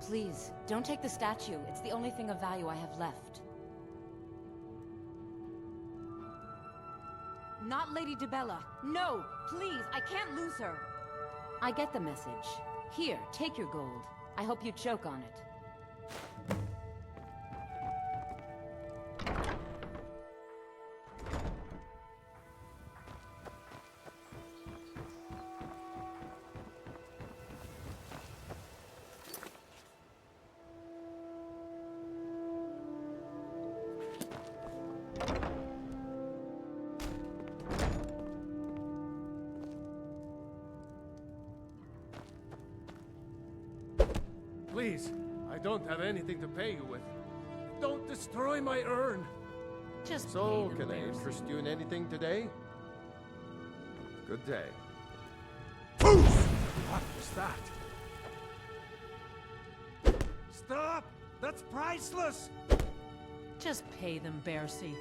Please, don't take the statue. It's the only thing of value I have left. Not Lady Dibella. No, please, I can't lose her. I get the message. Here, take your gold. I hope you choke on it. Please, I don't have anything to pay you with. Don't destroy my urn! Just So, pay can them, I Bears. interest you in anything today? Good day. What was that? Stop! That's priceless! Just pay them, Bearsy.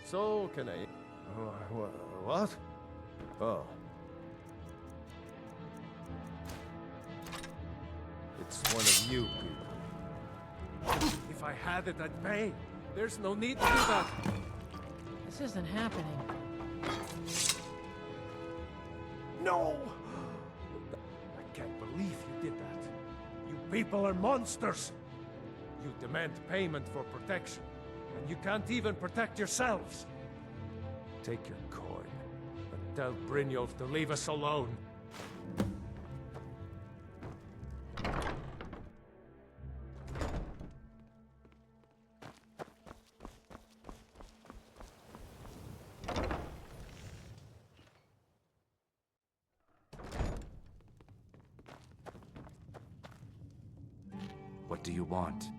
So, can I... what? Oh. It's one of you people. If I had it, I'd pay. There's no need to do that. This isn't happening. No! I can't believe you did that. You people are monsters. You demand payment for protection, and you can't even protect yourselves. Take your coin, and tell Brynjolf to leave us alone. What do you want?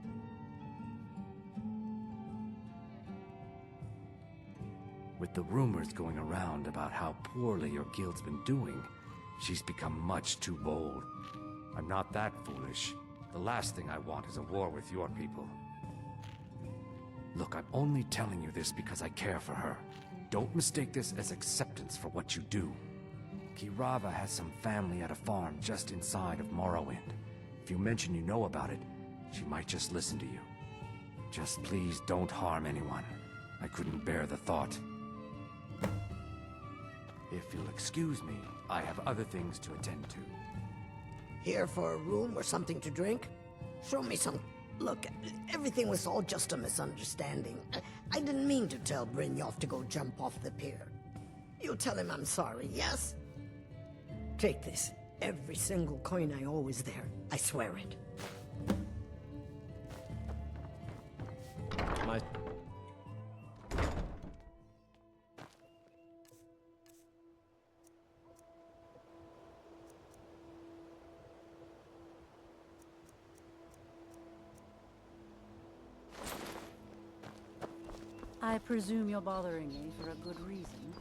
With the rumors going around about how poorly your guild's been doing, she's become much too bold. I'm not that foolish. The last thing I want is a war with your people. Look, I'm only telling you this because I care for her. Don't mistake this as acceptance for what you do. Kirava has some family at a farm just inside of Morrowind. If you mention you know about it, she might just listen to you. Just please don't harm anyone. I couldn't bear the thought. If you'll excuse me, I have other things to attend to. Here for a room or something to drink? Show me some... Look, everything was all just a misunderstanding. I didn't mean to tell Brynjolf to go jump off the pier. You tell him I'm sorry, yes? Take this. Every single coin I owe is there. I swear it. My... I presume you're bothering me for a good reason.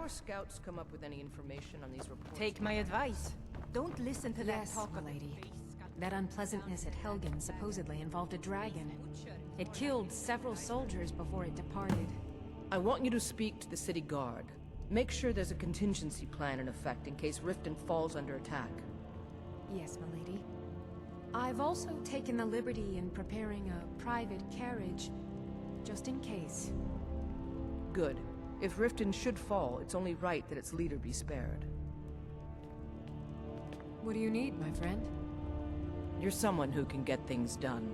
Our scouts come up with any information on these reports? Take my advice. Don't listen to that Yes, talk, milady. That unpleasantness at Helgen supposedly involved a dragon. It killed several soldiers before it departed. I want you to speak to the city guard. Make sure there's a contingency plan in effect in case Riften falls under attack. Yes, milady. I've also taken the liberty in preparing a private carriage, just in case. Good. If Riften should fall, it's only right that its leader be spared. What do you need, my friend? You're someone who can get things done.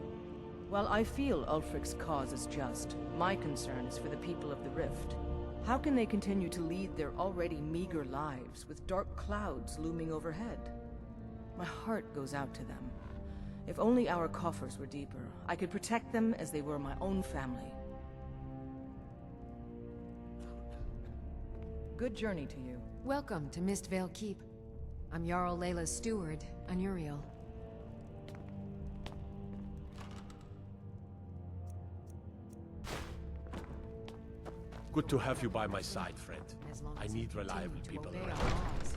While I feel Ulfric's cause is just, my concern is for the people of the Rift. How can they continue to lead their already meager lives with dark clouds looming overhead? My heart goes out to them. If only our coffers were deeper, I could protect them as they were my own family. Good journey to you. Welcome to Mistvale Keep. I'm Jarl Layla's steward, Anuriel. Good to have you by my side, friend. As long I as need you reliable continue to people obey around. our laws.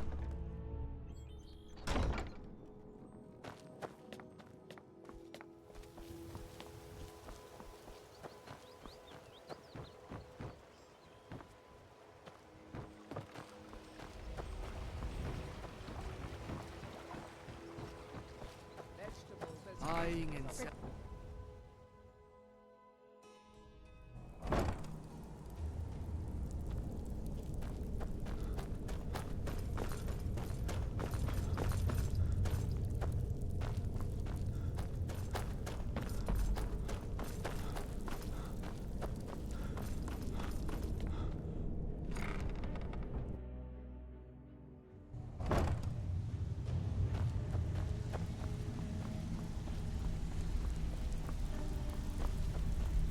Buying and selling.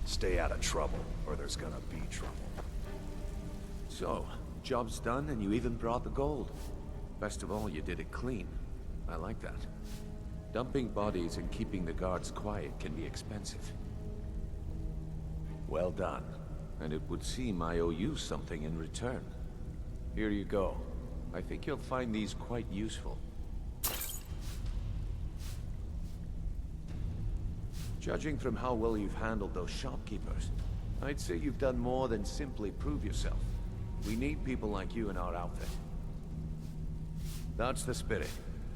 Stay out of trouble, or there's gonna be trouble. So, job's done and you even brought the gold. Best of all, you did it clean. I like that. Dumping bodies and keeping the guards quiet can be expensive. Well done. And it would seem I owe you something in return. Here you go. I think you'll find these quite useful. Judging from how well you've handled those shopkeepers, I'd say you've done more than simply prove yourself. We need people like you in our outfit. That's the spirit.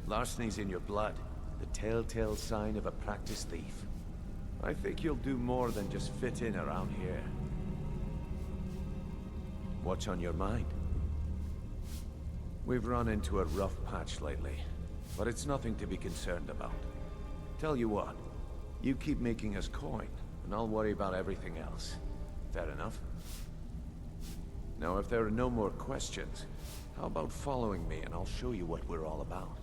Larceny's in your blood, the telltale sign of a practiced thief. I think you'll do more than just fit in around here. What's on your mind? We've run into a rough patch lately, but it's nothing to be concerned about. Tell you what, you keep making us coin, and I'll worry about everything else. Fair enough? Now, if there are no more questions, how about following me and I'll show you what we're all about?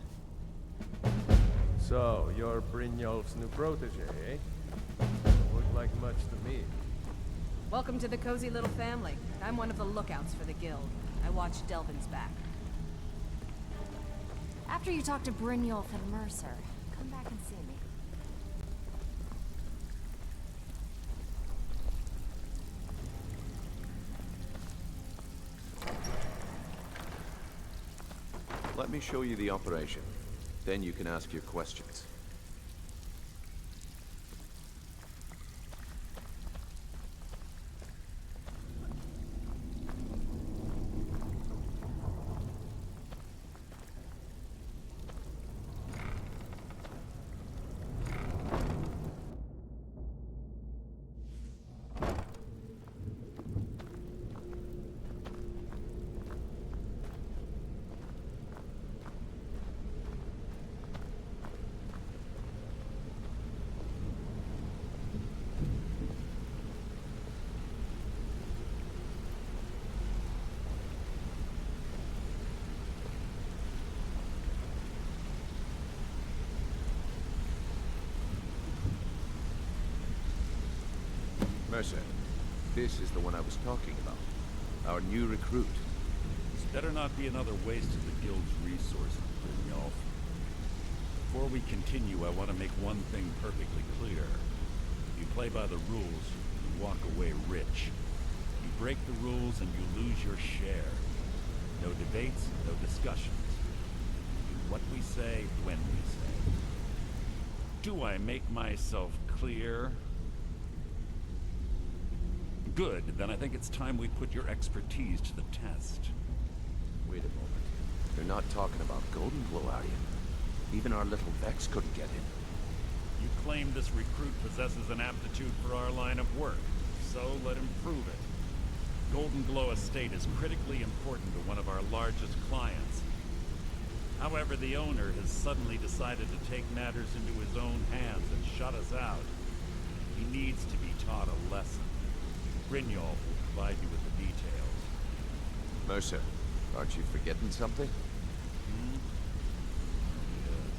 So, you're Brynjolf's new protege, eh? Don't look like much to me. Welcome to the cozy little family. I'm one of the lookouts for the guild. I watch Delvin's back. After you talk to Brynjolf and Mercer, come back and see me. Let me show you the operation. Then you can ask your questions. Mercer, this is the one I was talking about. Our new recruit. This better not be another waste of the guild's resources, Brynjolf. Before we continue, I want to make one thing perfectly clear. If you play by the rules, you walk away rich. You break the rules and you lose your share. No debates, no discussions. Do what we say, when we say. Do I make myself clear? Good, then I think it's time we put your expertise to the test. Wait a moment. You're not talking about Golden Glow, are you? Even our little Vex couldn't get in. You claim this recruit possesses an aptitude for our line of work, so let him prove it. Golden Glow Estate is critically important to one of our largest clients. However, the owner has suddenly decided to take matters into his own hands and shut us out. He needs to be taught a lesson. Brynjolf will provide you with the details. Mercer, aren't you forgetting something? Yes.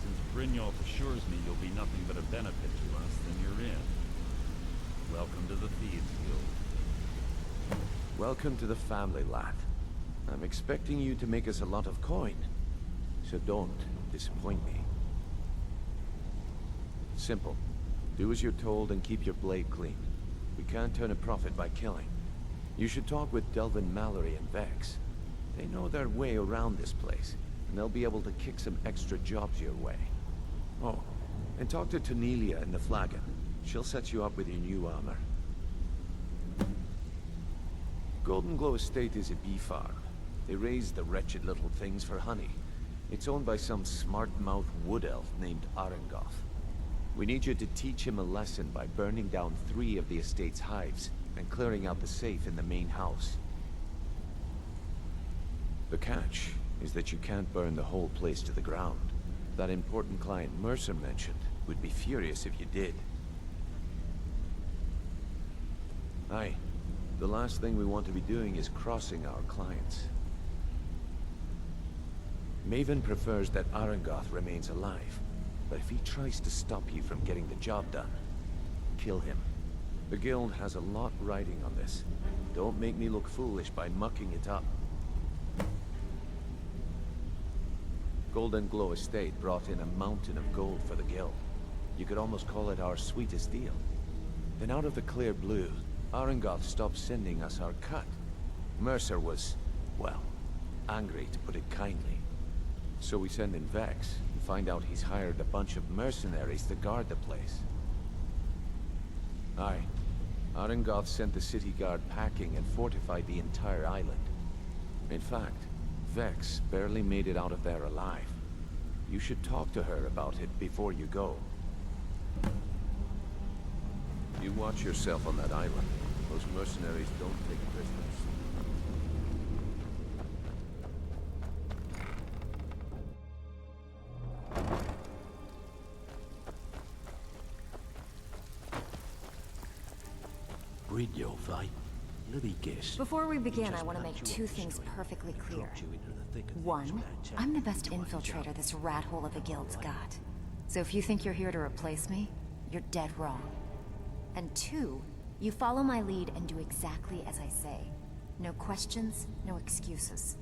Since Brynjolf assures me you'll be nothing but a benefit to us, then you're in. Welcome to the Thieves Guild. Welcome to the family, lad. I'm expecting you to make us a lot of coin. So don't disappoint me. Simple. Do as you're told and keep your blade clean. We can't turn a profit by killing. You should talk with Delvin Mallory and Vex. They know their way around this place, and they'll be able to kick some extra jobs your way. Oh, and talk to Tanelia in the Flagon. She'll set you up with your new armor. Golden Glow Estate is a bee farm. They raise the wretched little things for honey. It's owned by some smart-mouthed wood elf named Arengoth. We need you to teach him a lesson by burning down 3 of the estate's hives and clearing out the safe in the main house. The catch is that you can't burn the whole place to the ground. That important client Mercer mentioned would be furious if you did. Aye. The last thing we want to be doing is crossing our clients. Maven prefers that Arengoth remains alive, but if he tries to stop you from getting the job done, kill him. The guild has a lot riding on this. Don't make me look foolish by mucking it up. Golden Glow Estate brought in a mountain of gold for the guild. You could almost call it our sweetest deal. Then out of the clear blue, Arengoth stopped sending us our cut. Mercer was, well, angry to put it kindly. So we send in Vex and find out he's hired a bunch of mercenaries to guard the place. Aye. Arengoth sent the city guard packing and fortified the entire island. In fact, Vex barely made it out of there alive. You should talk to her about it before you go. You watch yourself on that island. Those mercenaries don't take prisoners. Before we begin, I want to make 2 things perfectly clear. 1, I'm the best infiltrator this rat hole of a guild's got. So if you think you're here to replace me, you're dead wrong. And 2, you follow my lead and do exactly as I say. No questions, no excuses.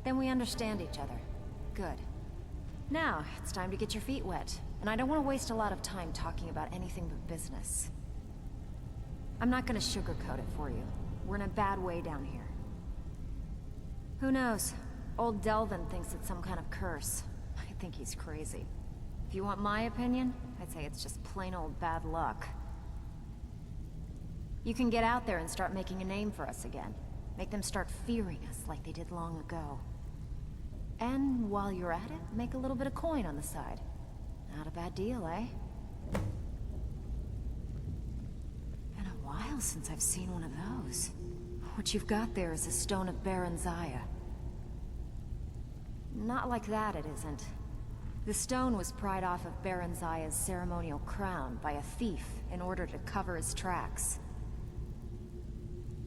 Then we understand each other. Good. Now, it's time to get your feet wet. And I don't want to waste a lot of time talking about anything but business. I'm not gonna sugarcoat it for you. We're in a bad way down here. Who knows? Old Delvin thinks it's some kind of curse. I think he's crazy. If you want my opinion, I'd say it's just plain old bad luck. You can get out there and start making a name for us again. Make them start fearing us like they did long ago. And while you're at it, make a little bit of coin on the side. Not a bad deal, eh? Been a while since I've seen one of those. What you've got there is a stone of Baron Zaya. Not like that, it isn't. The stone was pried off of Baron Zaya's ceremonial crown by a thief in order to cover his tracks.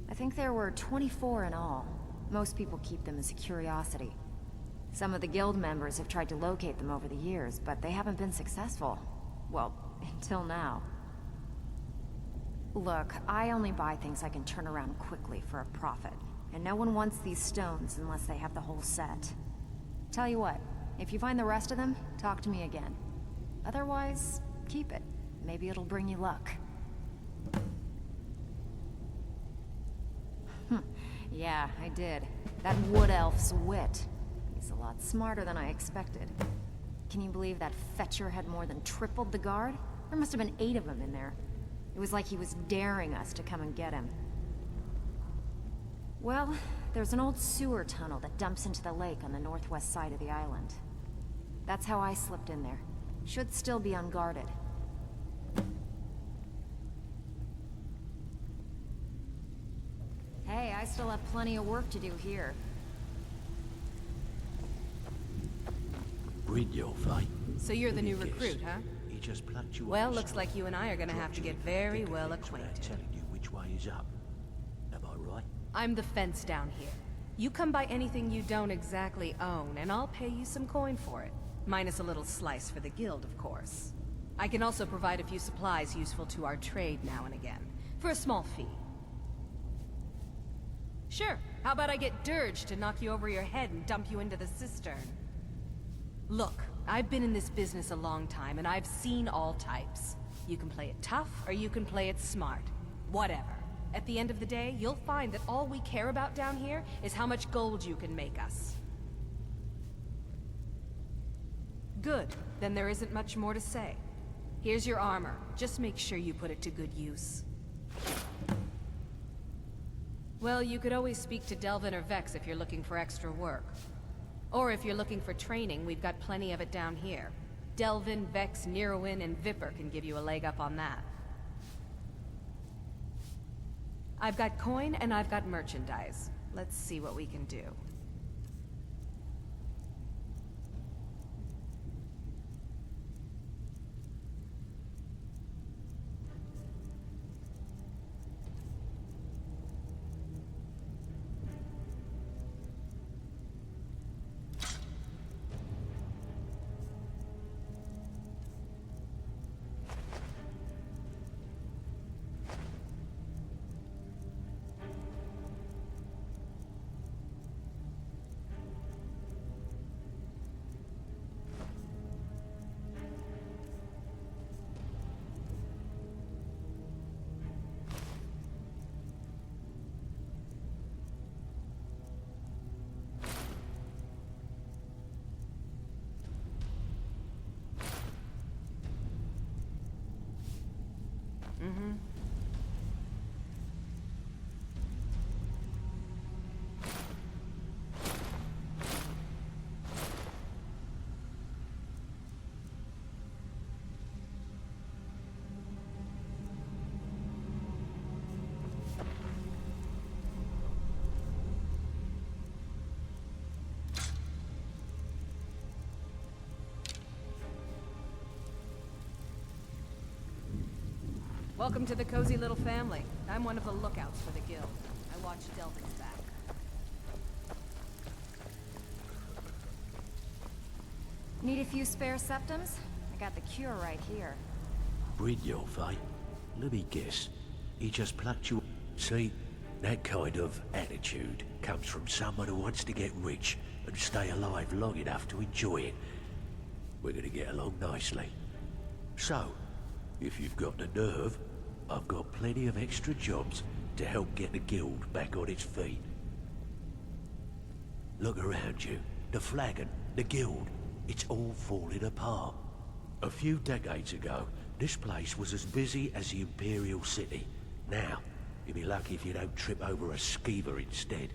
I think there were 24 in all. Most people keep them as a curiosity. Some of the guild members have tried to locate them over the years, but they haven't been successful. Well, until now. Look, I only buy things I can turn around quickly for a profit, and no one wants these stones unless they have the whole set. Tell you what, if you find the rest of them, talk to me again. Otherwise, keep it. Maybe it'll bring you luck. Yeah, I did. That wood elf's wit. He's a lot smarter than I expected. Can you believe that fetcher had more than tripled the guard? There must have been 8 of them in there. It was like he was daring us to come and get him. Well, there's an old sewer tunnel that dumps into the lake on the northwest side of the island. That's how I slipped in there. Should still be unguarded. Hey, I still have plenty of work to do here. So you're the new recruit, huh? Well, looks like you and I are gonna have to get very well acquainted. I'm the fence down here. You come by anything you don't exactly own, and I'll pay you some coin for it. Minus a little slice for the guild, of course. I can also provide a few supplies useful to our trade now and again, for a small fee. Sure, how about I get Dirge to knock you over your head and dump you into the cistern? Look, I've been in this business a long time, and I've seen all types. You can play it tough, or you can play it smart. Whatever. At the end of the day, you'll find that all we care about down here is how much gold you can make us. Good. Then there isn't much more to say. Here's your armor. Just make sure you put it to good use. Well, you could always speak to Delvin or Vex if you're looking for extra work. Or if you're looking for training, we've got plenty of it down here. Delvin, Vex, Neruin, and Viper can give you a leg up on that. I've got coin and I've got merchandise. Let's see what we can do. Welcome to the cozy little family. I'm one of the lookouts for the guild. I watch Delvin's back. Need a few spare septums? I got the cure right here. Brynjolf, eh? Let me guess. He just plucked you... See, that kind of attitude comes from someone who wants to get rich and stay alive long enough to enjoy it. We're gonna get along nicely. So, if you've got the nerve, I've got plenty of extra jobs to help get the guild back on its feet. Look around you. The flagon, the guild, it's all falling apart. A few decades ago, this place was as busy as the Imperial City. Now, you'll be lucky if you don't trip over a skeever instead.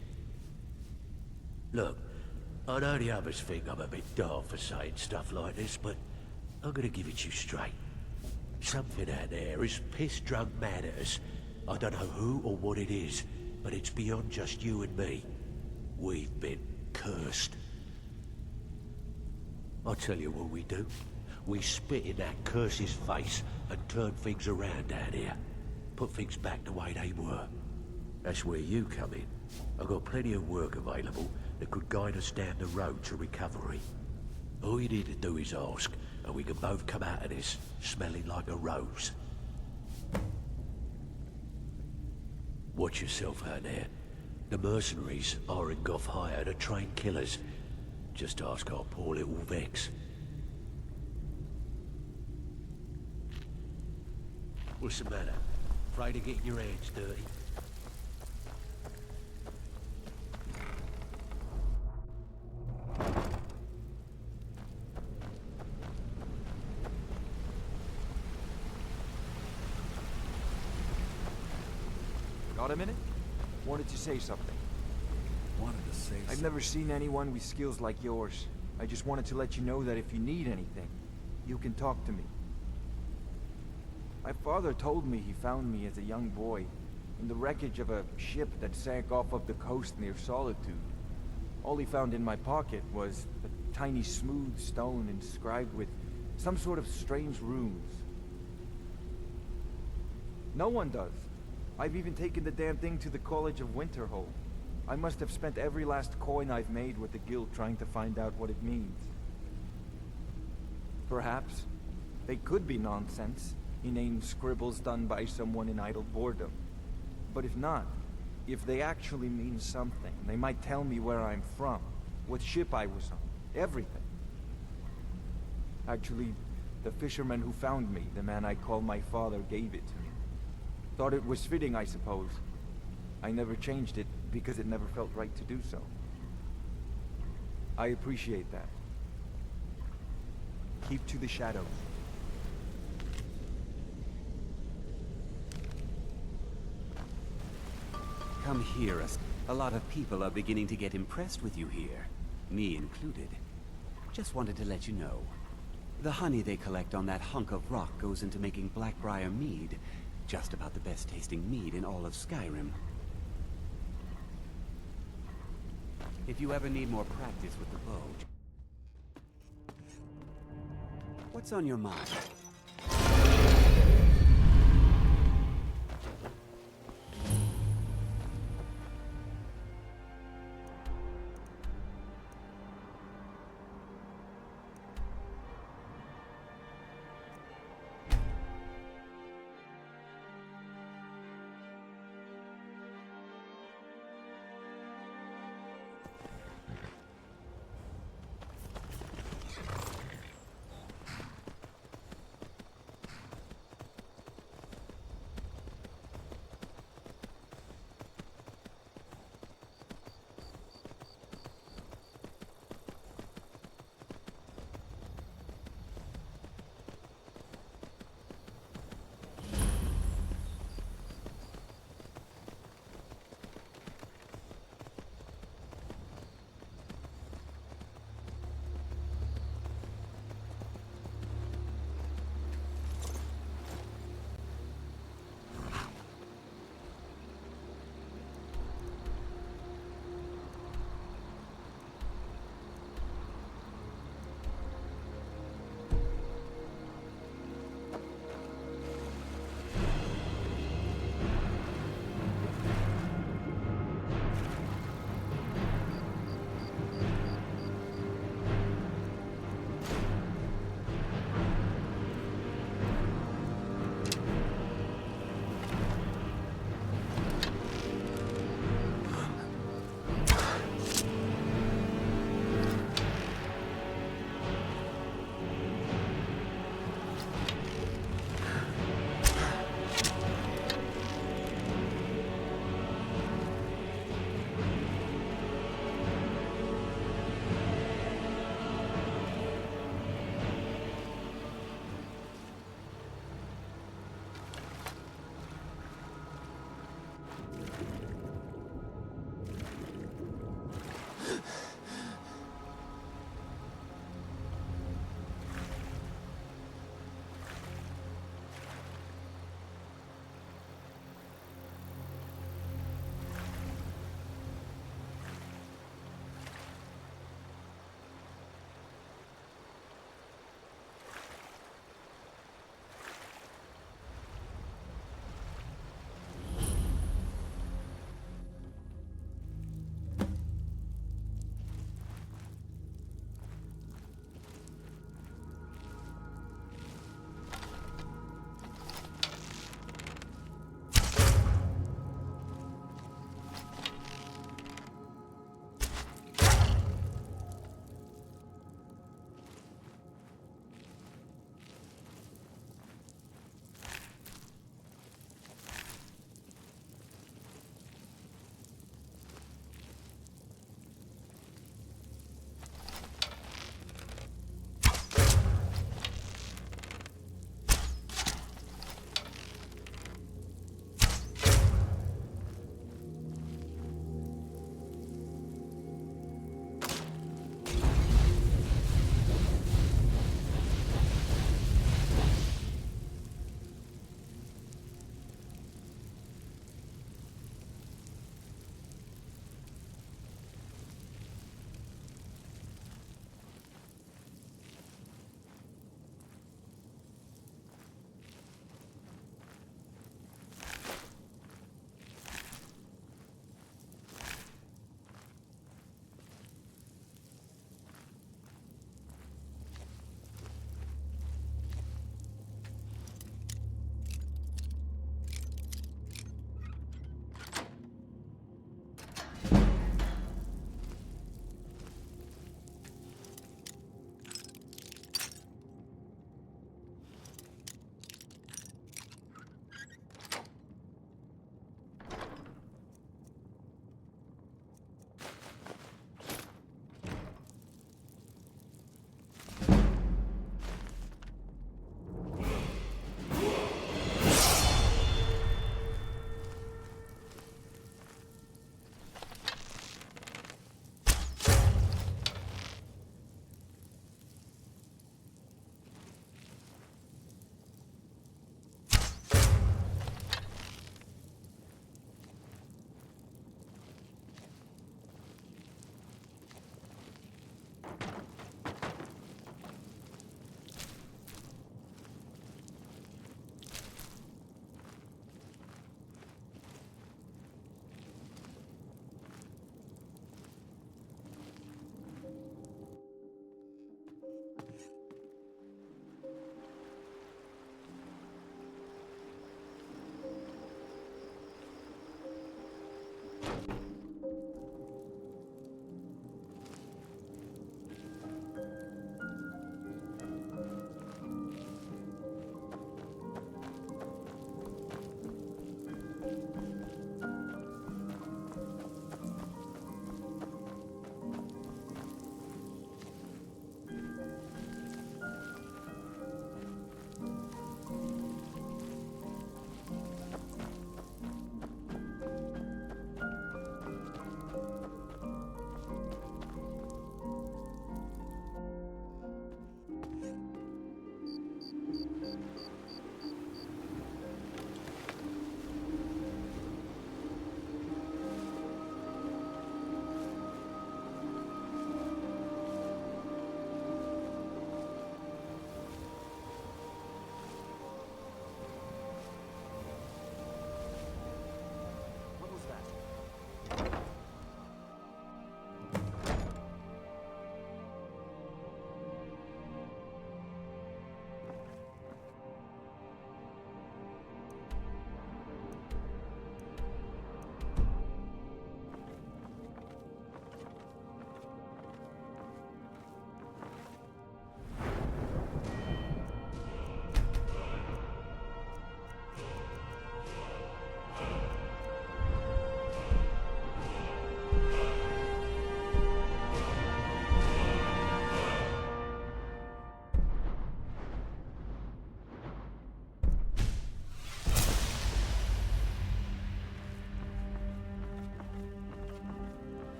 Look, I know the others think I'm a bit daft for saying stuff like this, but I'm gonna give it you straight. Something out there is piss-drunk mad at us. I don't know who or what it is, but it's beyond just you and me. We've been cursed. I'll tell you what we do. We spit in that curse's face and turn things around down here. Put things back the way they were. That's where you come in. I've got plenty of work available that could guide us down the road to recovery. All you need to do is ask, and we can both come out of this smelling like a rose. Watch yourself out there. The mercenaries are in Goth hire to train killers. Just ask our poor little Vex. What's the matter? Afraid of getting your hands dirty? Got a minute? Wanted to say something. Wanted to say something? I've never seen anyone with skills like yours. I just wanted to let you know that if you need anything, you can talk to me. My father told me he found me as a young boy in the wreckage of a ship that sank off of the coast near Solitude. All he found in my pocket was a tiny smooth stone inscribed with some sort of strange runes. No one does. I've even taken the damn thing to the College of Winterhold. I must have spent every last coin I've made with the guild trying to find out what it means. Perhaps. They could be nonsense, inane scribbles done by someone in idle boredom. But if not, if they actually mean something, they might tell me where I'm from, what ship I was on, everything. Actually, the fisherman who found me, the man I call my father, gave it to me. Thought it was fitting, I suppose. I never changed it because it never felt right to do so. I appreciate that. Keep to the shadows. Come hear us. A lot of people are beginning to get impressed with you here, me included. Just wanted to let you know. The honey they collect on that hunk of rock goes into making Blackbriar Mead, just about the best tasting mead in all of Skyrim. If you ever need more practice with the bow, what's on your mind?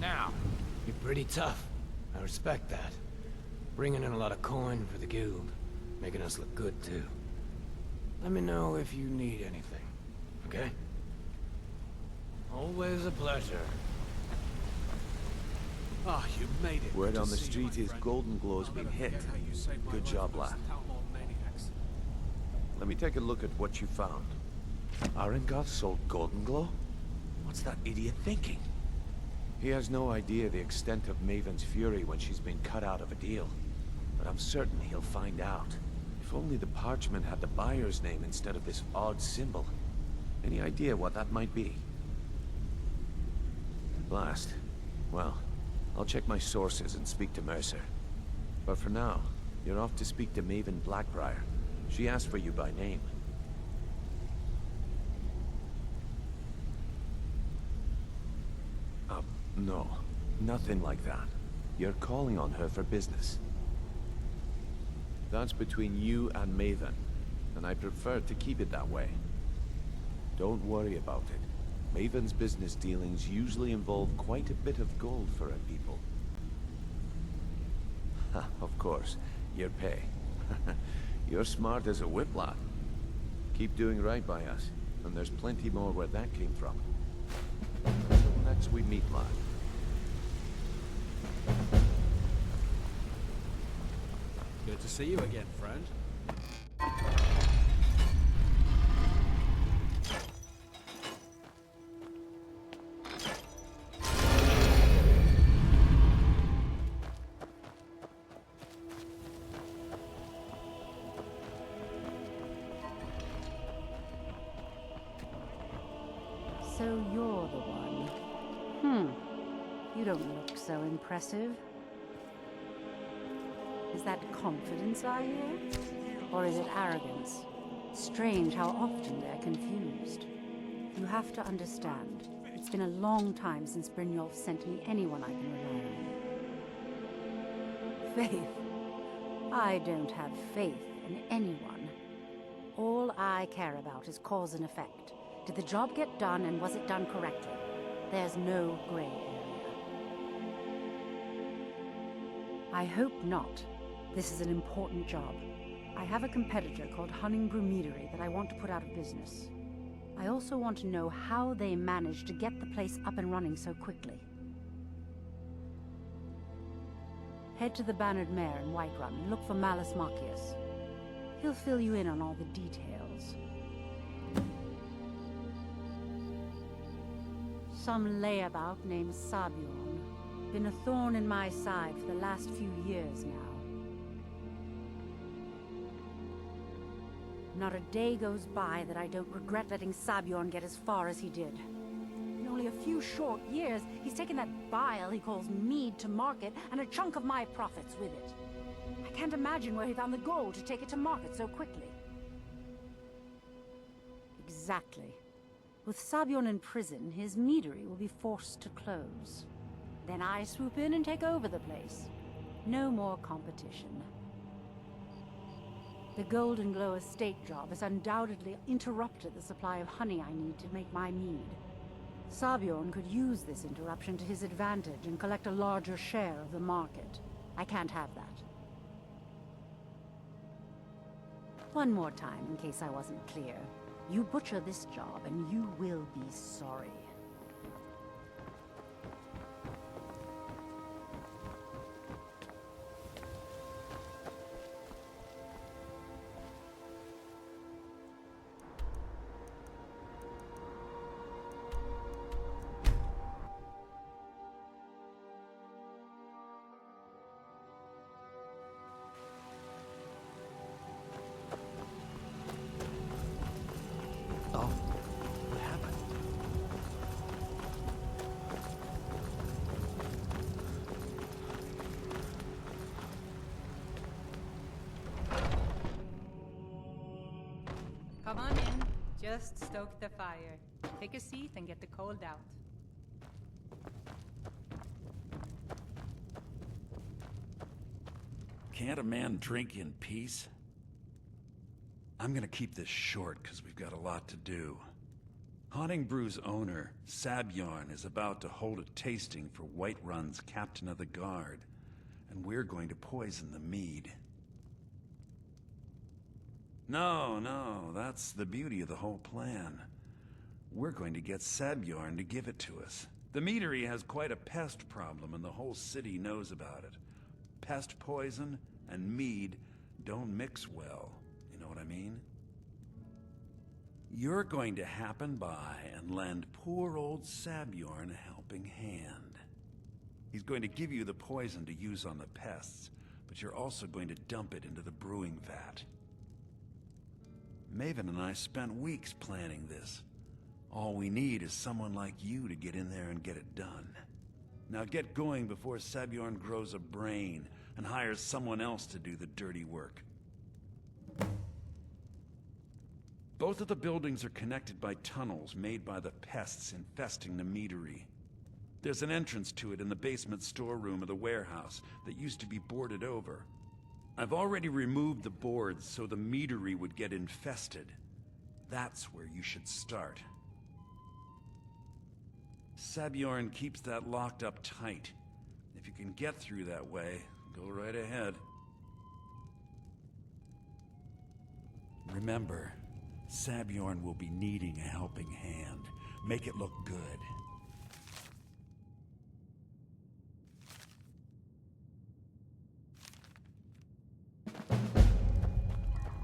Now, you're pretty tough. I respect that. Bringing in a lot of coin for the guild. Making us look good, too. Let me know if you need anything, okay? Always a pleasure. Ah, you made it. Word on the street is Golden Glow's been hit. Good job, lad. Let me take a look at what you found. Arengoth sold Golden Glow? What's that idiot thinking? He has no idea the extent of Maven's fury when she's been cut out of a deal. But I'm certain he'll find out. If only the parchment had the buyer's name instead of this odd symbol. Any idea what that might be? Blast. Well, I'll check my sources and speak to Mercer. But for now, you're off to speak to Maven Blackbriar. She asked for you by name. No. Nothing like that. You're calling on her for business. That's between you and Maven, and I prefer to keep it that way. Don't worry about it. Maven's business dealings usually involve quite a bit of gold for her people. Of course, your pay. You're smart as a whip, lad. Keep doing right by us, and there's plenty more where that came from. Until next we meet, lad. Good to see you again, friend. So you're the one. You don't look so impressive. Is that confidence I hear? Or is it arrogance? Strange how often they're confused. You have to understand, it's been a long time since Brynjolf sent me anyone I can rely on. Faith? I don't have faith in anyone. All I care about is cause and effect. Did the job get done, and was it done correctly? There's no gray area. I hope not. This is an important job. I have a competitor called Hunningbrew Meadery that I want to put out of business. I also want to know how they managed to get the place up and running so quickly. Head to the Bannered Mare in Whiterun and look for Malus Macius. He'll fill you in on all the details. Some layabout named Sabiorn. Been a thorn in my side for the last few years now. Not a day goes by that I don't regret letting Sabiorn get as far as he did. In only a few short years, he's taken that bile he calls Mead to market, and a chunk of my profits with it. I can't imagine where he found the gold to take it to market so quickly. Exactly. With Sabiorn in prison, his meadery will be forced to close. Then I swoop in and take over the place. No more competition. The Golden Glow estate job has undoubtedly interrupted the supply of honey I need to make my mead. Sabiorn could use this interruption to his advantage and collect a larger share of the market. I can't have that. One more time, in case I wasn't clear. You butcher this job, and you will be sorry. Come on in. Just stoke the fire. Take a seat and get the cold out. Can't a man drink in peace? I'm gonna keep this short, because we've got a lot to do. Haunting Brew's owner, Sabjorn, is about to hold a tasting for Whiterun's Captain of the Guard, and we're going to poison the mead. No, that's the beauty of the whole plan. We're going to get Sabjorn to give it to us. The meadery has quite a pest problem, and the whole city knows about it. Pest poison and mead don't mix well, you know what I mean? You're going to happen by and lend poor old Sabjorn a helping hand. He's going to give you the poison to use on the pests, but you're also going to dump it into the brewing vat. Maven and I spent weeks planning this. All we need is someone like you to get in there and get it done. Now get going before Sabjorn grows a brain and hires someone else to do the dirty work. Both of the buildings are connected by tunnels made by the pests infesting the meadery. There's an entrance to it in the basement storeroom of the warehouse that used to be boarded over. I've already removed the boards so the meadery would get infested. That's where you should start. Sabjorn keeps that locked up tight. If you can get through that way, go right ahead. Remember, Sabjorn will be needing a helping hand. Make it look good.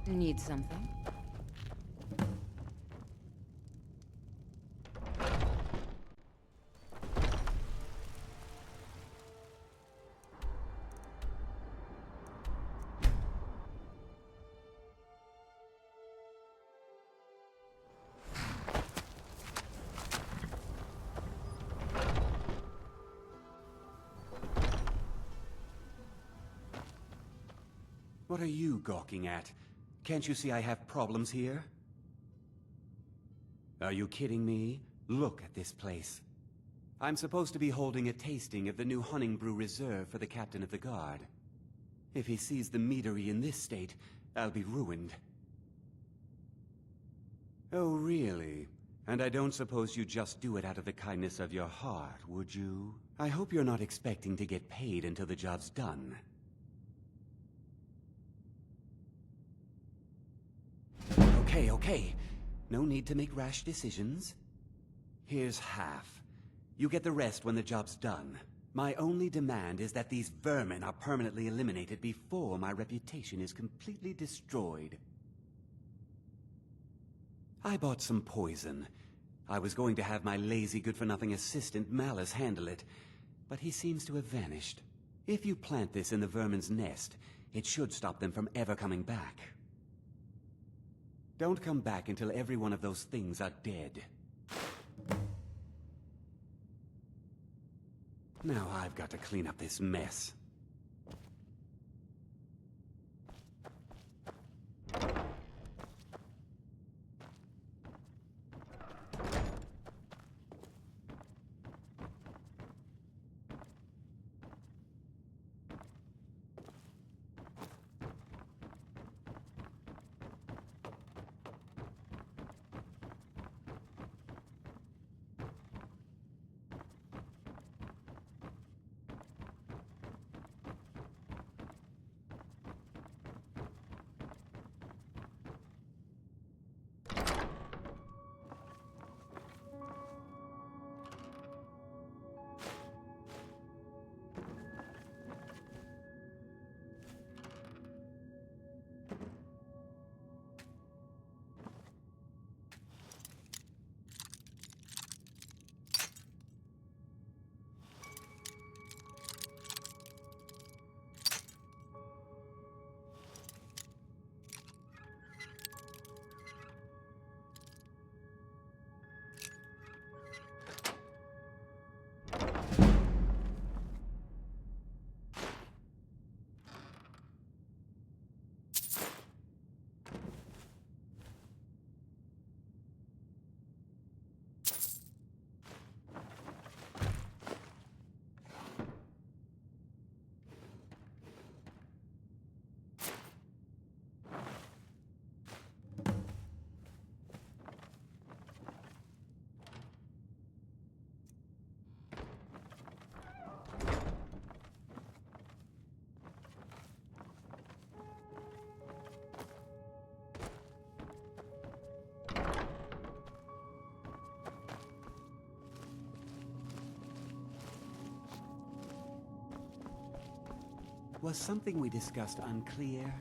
Need something? What are you gawking at? Can't you see I have problems here? Are you kidding me? Look at this place. I'm supposed to be holding a tasting of the new Hunting Brew Reserve for the Captain of the Guard. If he sees the meadery in this state, I'll be ruined. Oh, really? And I don't suppose you just do it out of the kindness of your heart, would you? I hope you're not expecting to get paid until the job's done. Okay. No need to make rash decisions. Here's half. You get the rest when the job's done. My only demand is that these vermin are permanently eliminated before my reputation is completely destroyed. I bought some poison. I was going to have my lazy good-for-nothing assistant Malice handle it, but he seems to have vanished. If you plant this in the vermin's nest, it should stop them from ever coming back. Don't come back until every one of those things are dead. Now I've got to clean up this mess. Was something we discussed unclear?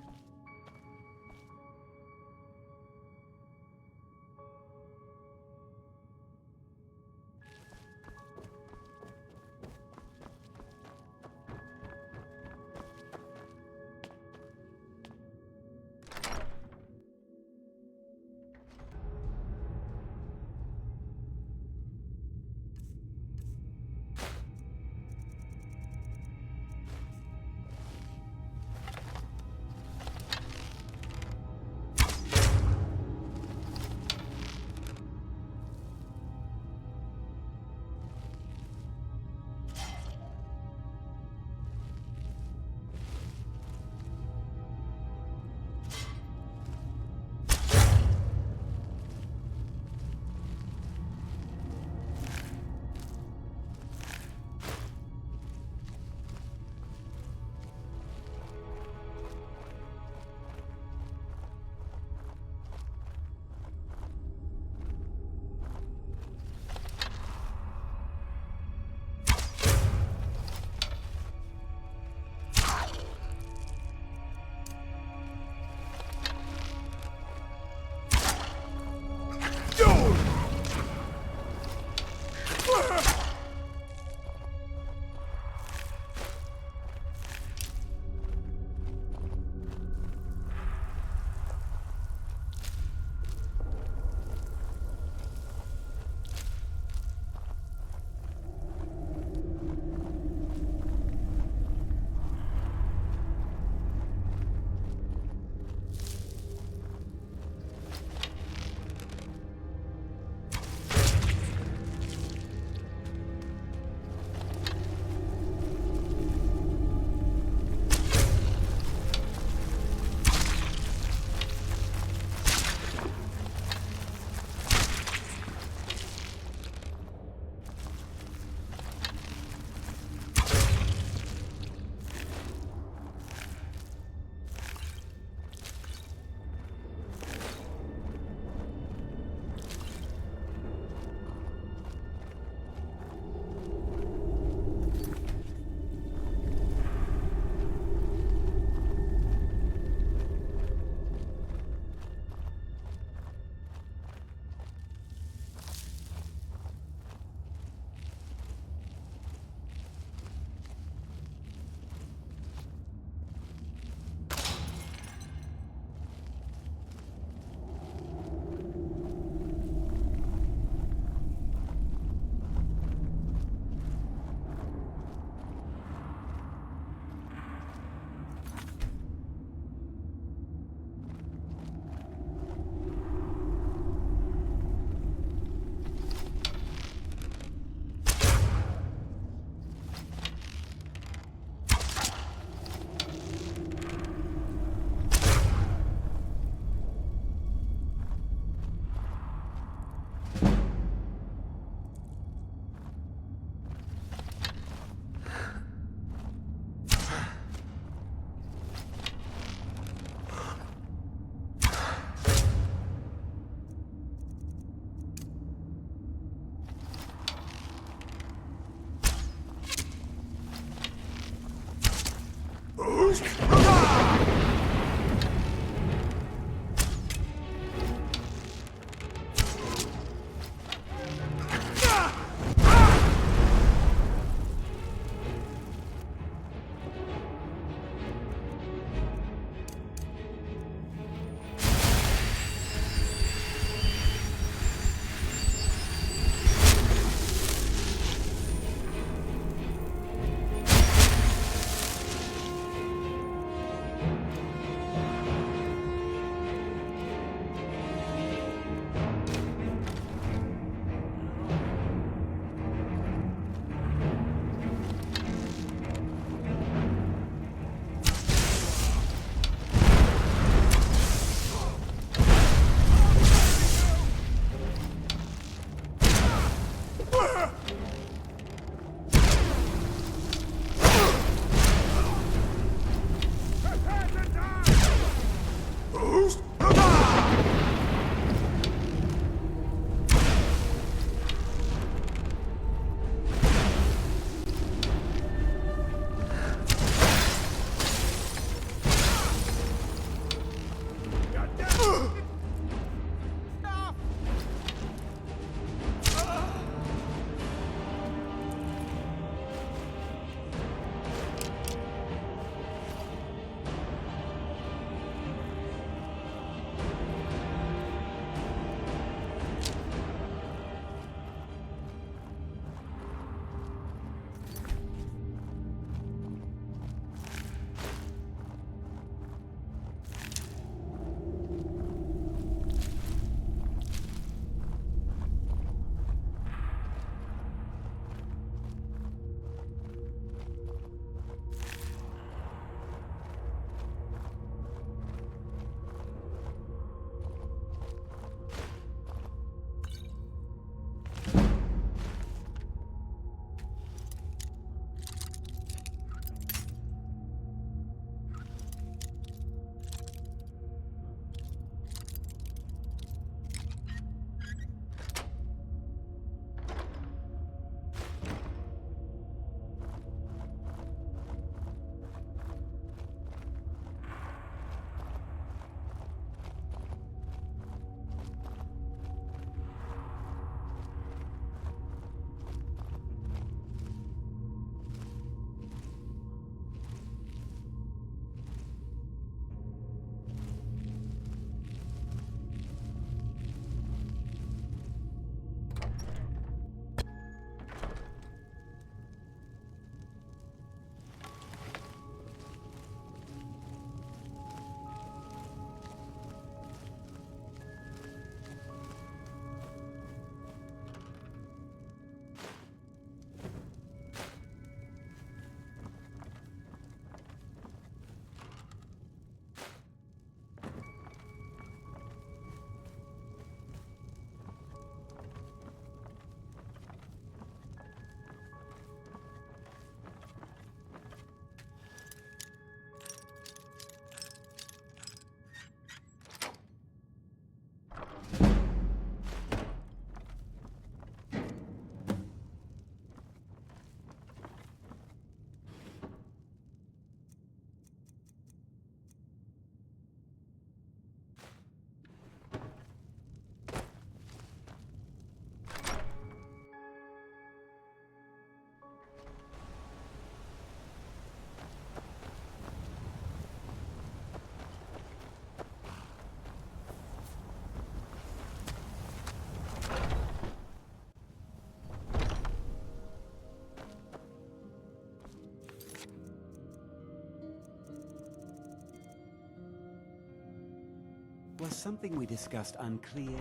Was something we discussed unclear?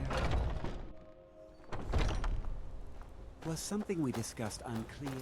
Was something we discussed unclear?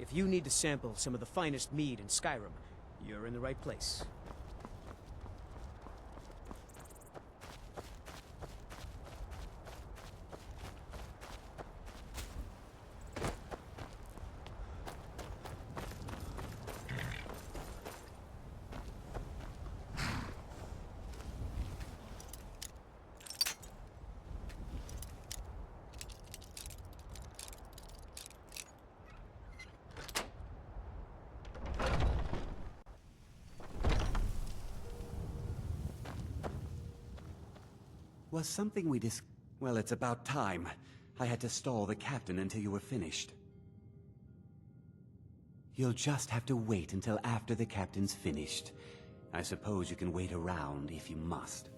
If you need to sample some of the finest mead in Skyrim, you're in the right place. Was something we Well, it's about time. I had to stall the captain until you were finished. You'll just have to wait until after the captain's finished. I suppose you can wait around if you must.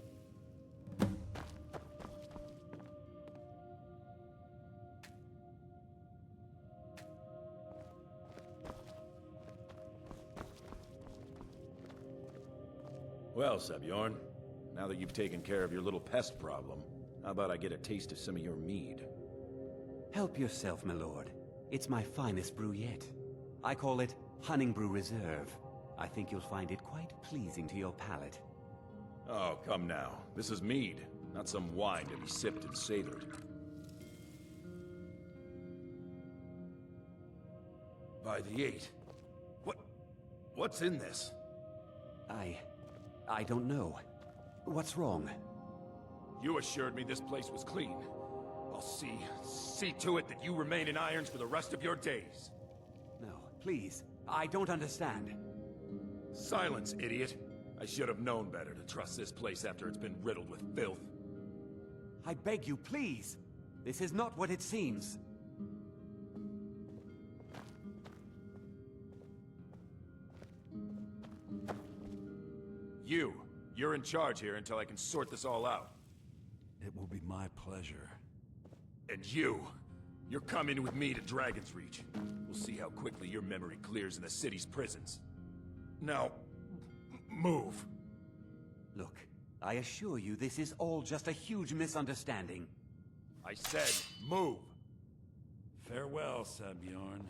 Well, Sabjorn, now that you've taken care of your little pest problem, how about I get a taste of some of your mead? Help yourself, my lord. It's my finest brew yet. I call it Honningbrew Reserve. I think you'll find it quite pleasing to your palate. Oh, come now. This is mead, not some wine to be sipped and savored. By the 8. What's in this? I don't know. What's wrong? You assured me this place was clean. I'll see to it that you remain in irons for the rest of your days. No, please. I don't understand. Silence, idiot. I should have known better to trust this place after it's been riddled with filth. I beg you, please. This is not what it seems. You're in charge here until I can sort this all out. It will be my pleasure. And you're coming with me to Dragon's Reach. We'll see how quickly your memory clears in the city's prisons. Now, move. Look, I assure you this is all just a huge misunderstanding. I said, move. Farewell, Sabjorn.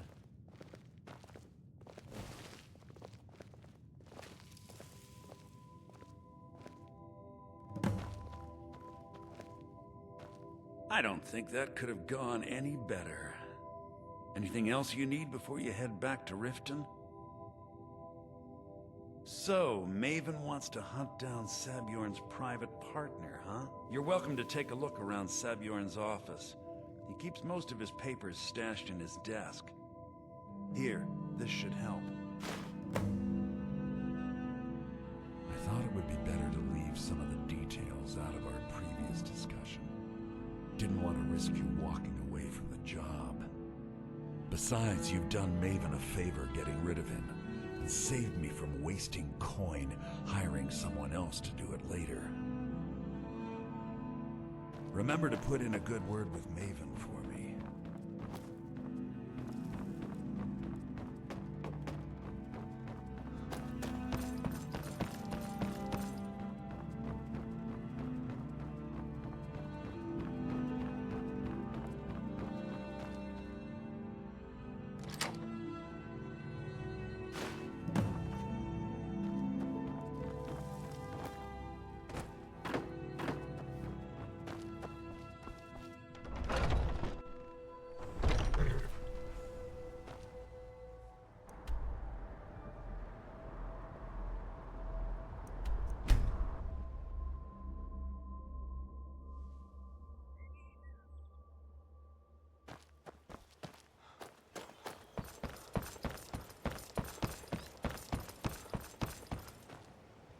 I don't think that could have gone any better. Anything else you need before you head back to Riften? So, Maven wants to hunt down Sabjorn's private partner, huh? You're welcome to take a look around Sabjorn's office. He keeps most of his papers stashed in his desk. Here, this should help. I thought it would be better to leave some of the details out of our previous discussion. Didn't want to risk you walking away from the job. Besides, you've done Maven a favor getting rid of him. and saved me from wasting coin hiring someone else to do it later. Remember to put in a good word with Maven for me.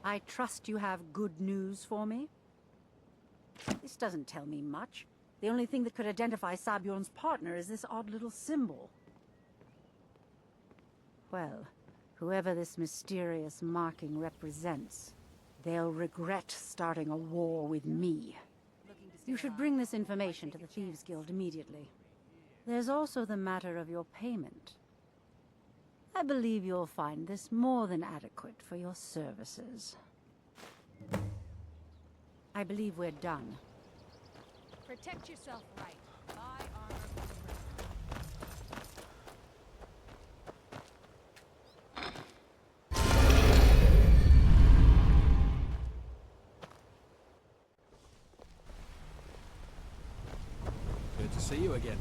I trust you have good news for me? This doesn't tell me much. The only thing that could identify Sabjorn's partner is this odd little symbol. Well, whoever this mysterious marking represents, they'll regret starting a war with me. You should bring this information to the Thieves Guild immediately. There's also the matter of your payment. I believe you'll find this more than adequate for your services. I believe we're done. Protect yourself right. Buy armor from the Good to see you again.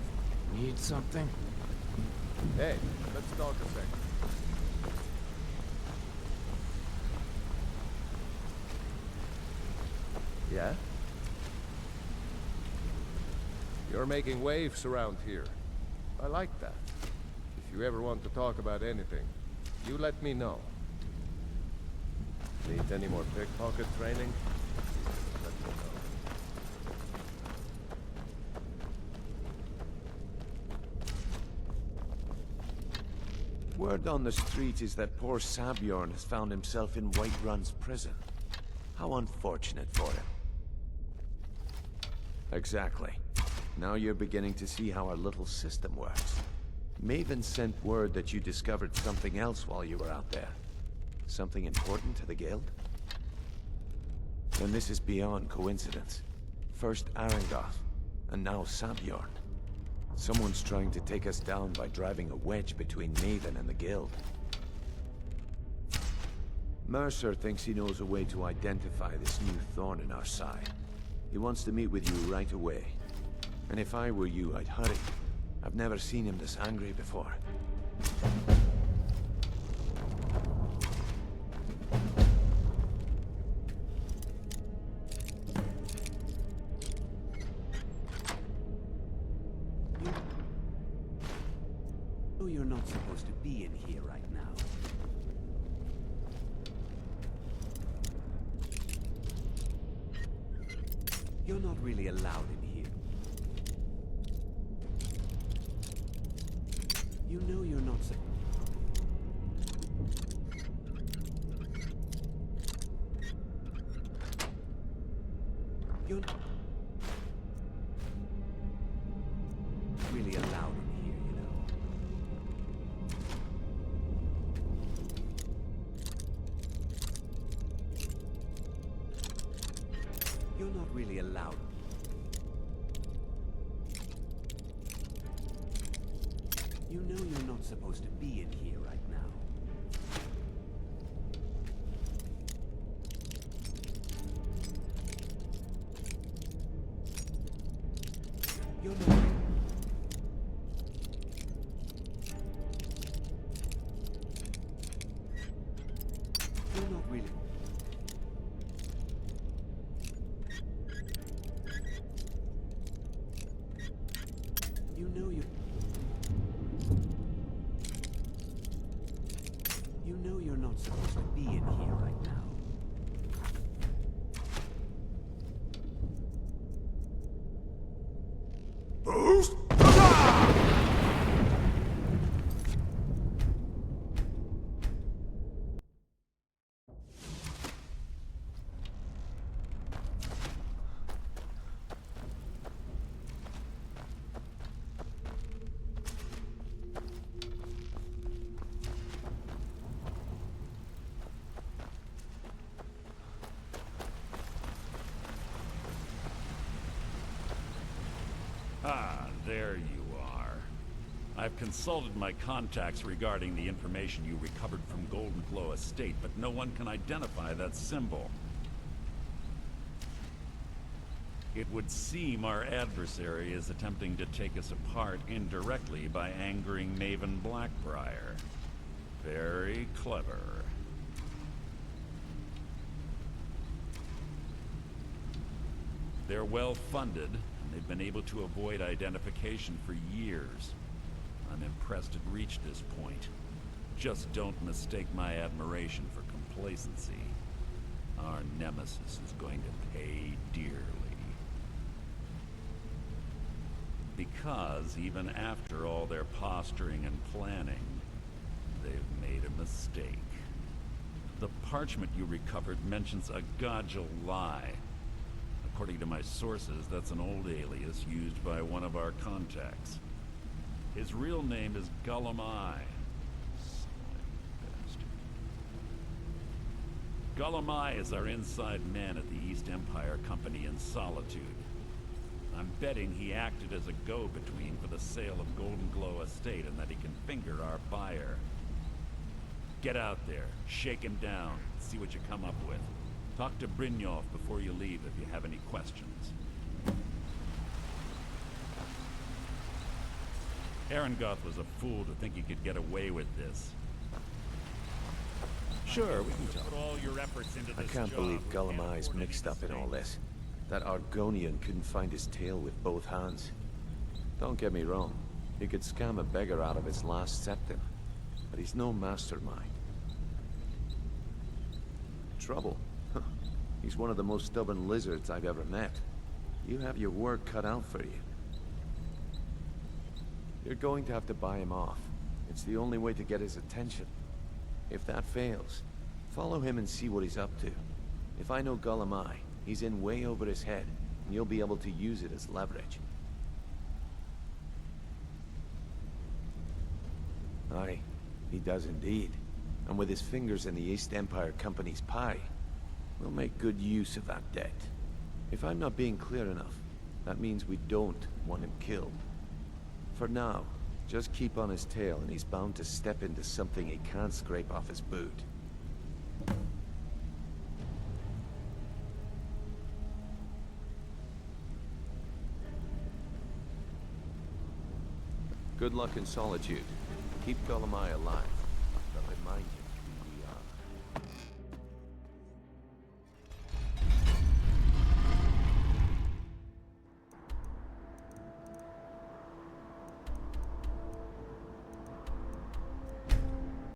Need something? Hey, let's talk a second. Yeah? You're making waves around here. I like that. If you ever want to talk about anything, you let me know. Need any more pickpocket training? Let me know. Word on the street is that poor Sabjorn has found himself in Whiterun's prison. How unfortunate for him. Exactly. Now you're beginning to see how our little system works. Maven sent word that you discovered something else while you were out there. Something important to the guild? Then this is beyond coincidence. First Arangoth, and now Sabjorn. Someone's trying to take us down by driving a wedge between Maven and the guild. Mercer thinks he knows a way to identify this new thorn in our side. He wants to meet with you right away. And if I were you, I'd hurry. I've never seen him this angry before. Oh, you're not supposed to be in here right now. You're not really allowed in here. You know you're not You're not really allowed in here, you know. You're not really allowed. You know you're not supposed to be in here right now. You're not... You're not really... You know you... You know you're not supposed to be in here right now. Who I've consulted my contacts regarding the information you recovered from Golden Glow Estate, but no one can identify that symbol. It would seem our adversary is attempting to take us apart indirectly by angering Maven Blackbriar. Very clever. They're well funded, and they've been able to avoid identification for years. I'm impressed it reached this point. Just don't mistake my admiration for complacency. Our nemesis is going to pay dearly. Because even after all their posturing and planning, they've made a mistake. The parchment you recovered mentions a Godjal lie. According to my sources, that's an old alias used by one of our contacts. His real name is Gullumai. Gullumai is our inside man at the East Empire Company in Solitude. I'm betting he acted as a go-between for the sale of Golden Glow Estate and that he can finger our buyer. Get out there, shake him down, see what you come up with. Talk to Brynjolf before you leave if you have any questions. Arengoth was a fool to think he could get away with this. Sure, we can talk. Put all your efforts into I this can't job. believe We can't Gullumai's afford mixed any up in all mistakes. this. That Argonian couldn't find his tail with both hands. Don't get me wrong. He could scam a beggar out of his last septim. But he's no mastermind. Trouble? Huh. He's one of the most stubborn lizards I've ever met. You have your work cut out for you. You're going to have to buy him off. It's the only way to get his attention. If that fails, follow him and see what he's up to. If I know Gullumai, he's in way over his head, and you'll be able to use it as leverage. Aye, he does indeed. And with his fingers in the East Empire Company's pie, we'll make good use of that debt. If I'm not being clear enough, that means we don't want him killed. For now, just keep on his tail and he's bound to step into something he can't scrape off his boot. Good luck in Solitude. Keep Gullumai alive.